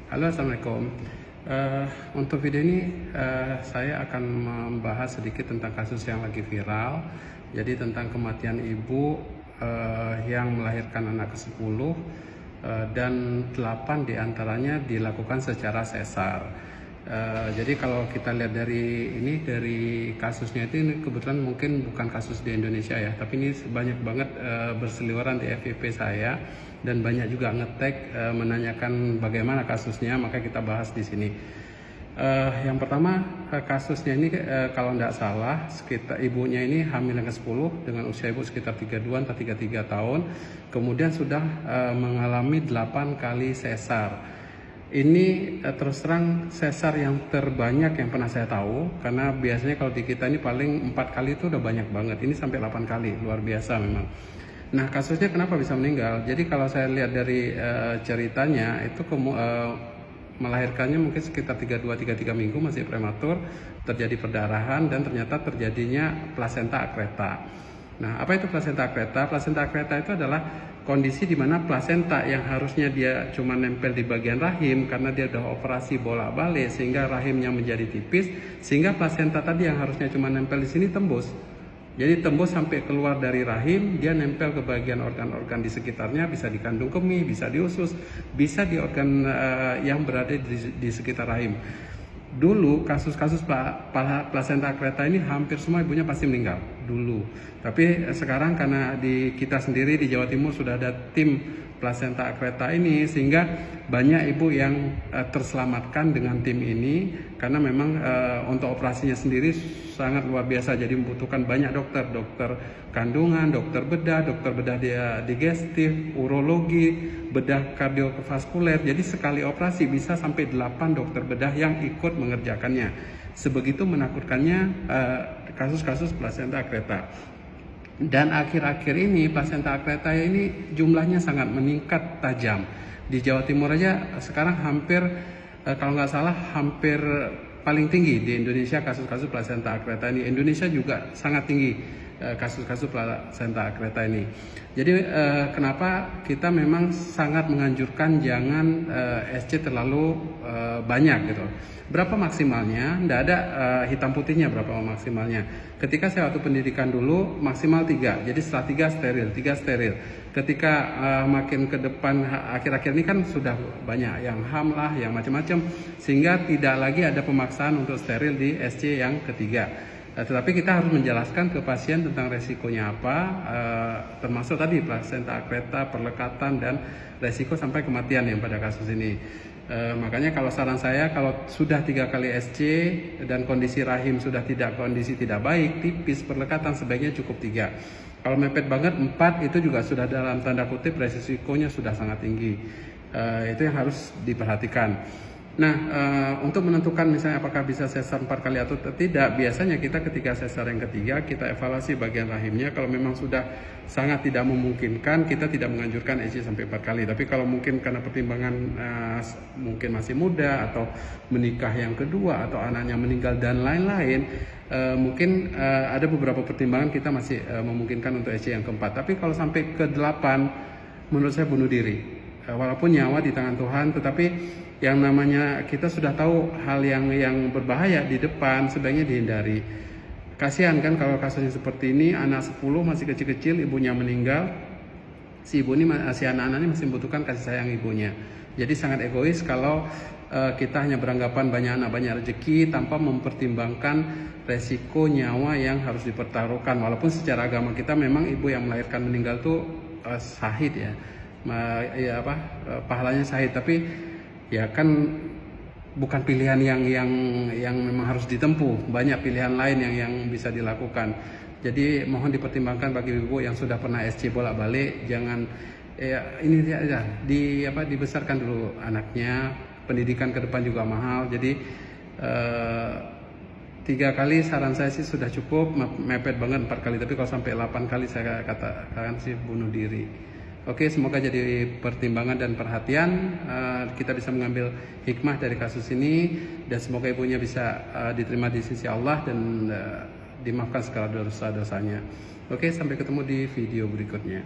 Halo, Assalamualaikum. Untuk video ini saya akan membahas sedikit tentang kasus yang lagi viral. Jadi tentang kematian ibu yang melahirkan anak ke-10 dan 8 diantaranya dilakukan secara sesar. Jadi kalau kita lihat dari kasusnya ini kebetulan mungkin bukan kasus di Indonesia ya, tapi ini banyak banget berseliweran di FYP saya dan banyak juga ngetek menanyakan bagaimana kasusnya, maka kita bahas di sini. Yang pertama, kasusnya ini kalau tidak salah sekitar ibunya ini hamil yang ke-10 dengan usia ibu sekitar 32 atau 33 tahun, kemudian sudah mengalami 8 kali sesar. Ini terus terang sesar yang terbanyak yang pernah saya tahu, karena biasanya kalau di kita ini paling 4 kali itu udah banyak banget, ini sampai 8 kali, luar biasa memang. Nah, kasusnya kenapa bisa meninggal? Jadi kalau saya lihat dari ceritanya itu melahirkannya mungkin sekitar 32-33 minggu, masih prematur, terjadi perdarahan dan ternyata terjadinya plasenta akreta. Nah, apa itu plasenta akreta? Plasenta akreta itu adalah kondisi di mana plasenta yang harusnya dia cuma nempel di bagian rahim karena dia udah operasi bolak-balik sehingga rahimnya menjadi tipis, sehingga plasenta tadi yang harusnya cuma nempel di sini tembus. Jadi tembus sampai keluar dari rahim, dia nempel ke bagian organ-organ di sekitarnya, bisa di kandung kemih, bisa di usus, bisa di organ yang berada di sekitar rahim. Dulu kasus-kasus plasenta akreta ini hampir semua ibunya pasti meninggal dulu. Tapi sekarang karena di kita sendiri di Jawa Timur sudah ada tim plasenta akreta ini, sehingga banyak ibu yang terselamatkan dengan tim ini, karena memang untuk operasinya sendiri sangat luar biasa. Jadi membutuhkan banyak dokter kandungan, dokter bedah digestif, urologi, bedah kardiovaskuler. Jadi sekali operasi bisa sampai 8 dokter bedah yang ikut mengerjakannya. Sebegitu menakutkannya kasus-kasus plasenta akreta. Dan akhir-akhir ini plasenta akreta ini jumlahnya sangat meningkat tajam. Di Jawa Timur aja sekarang hampir kalau nggak salah hampir paling tinggi di Indonesia kasus-kasus plasenta akreta ini. Indonesia juga sangat tinggi kasus-kasus plasenta akreta ini. Jadi kenapa kita memang sangat menganjurkan jangan SC terlalu banyak gitu. Berapa maksimalnya? Tidak ada hitam putihnya berapa maksimalnya. Ketika saya waktu pendidikan dulu maksimal 3. Jadi setelah 3 steril. Ketika makin ke depan akhir-akhir ini kan sudah banyak yang HAM lah, yang macam-macam, sehingga tidak lagi ada pemaksaan untuk steril di SC yang ketiga. Tetapi kita harus menjelaskan ke pasien tentang resikonya apa, termasuk tadi plasenta akreta, perlekatan, dan resiko sampai kematian yang pada kasus ini. Makanya kalau saran saya, kalau sudah 3 kali SC dan kondisi rahim sudah kondisi tidak baik, tipis, perlekatan, sebaiknya cukup 3. Kalau mepet banget 4 itu juga sudah dalam tanda kutip resikonya sudah sangat tinggi. Itu yang harus diperhatikan. Nah, untuk menentukan misalnya apakah bisa sesar 4 kali atau tidak, biasanya kita ketika sesar yang ketiga kita evaluasi bagian rahimnya. Kalau memang sudah sangat tidak memungkinkan, kita tidak menganjurkan SC sampai 4 kali. Tapi kalau mungkin karena pertimbangan mungkin masih muda atau menikah yang kedua atau anaknya meninggal dan lain-lain, mungkin ada beberapa pertimbangan kita masih memungkinkan untuk SC yang keempat. Tapi kalau sampai ke 8, menurut saya bunuh diri. Walaupun nyawa di tangan Tuhan, tetapi yang namanya kita sudah tahu hal yang berbahaya di depan, sebaiknya dihindari. Kasihan kan kalau kasusnya seperti ini, anak 10 masih kecil-kecil, ibunya meninggal, si ibu ini masih anak-anaknya masih membutuhkan kasih sayang ibunya. Jadi sangat egois kalau kita hanya beranggapan banyak anak banyak rezeki tanpa mempertimbangkan resiko nyawa yang harus dipertaruhkan. Walaupun secara agama kita memang ibu yang melahirkan meninggal tuh syahid ya. Pahalanya syahid, tapi ya kan bukan pilihan yang memang harus ditempuh. Banyak pilihan lain yang bisa dilakukan. Jadi mohon dipertimbangkan bagi ibu yang sudah pernah SC bolak-balik, jangan ini aja dibesarkan dulu anaknya. Pendidikan ke depan juga mahal. Jadi 3 kali saran saya sih sudah cukup, mepet banget 4 kali. Tapi kalau sampai 8 kali saya katakan sih bunuh diri. Oke, semoga jadi pertimbangan dan perhatian. Kita bisa mengambil hikmah dari kasus ini, dan semoga ibunya bisa diterima di sisi Allah dan dimaafkan segala dosa-dosanya. Oke, sampai ketemu di video berikutnya.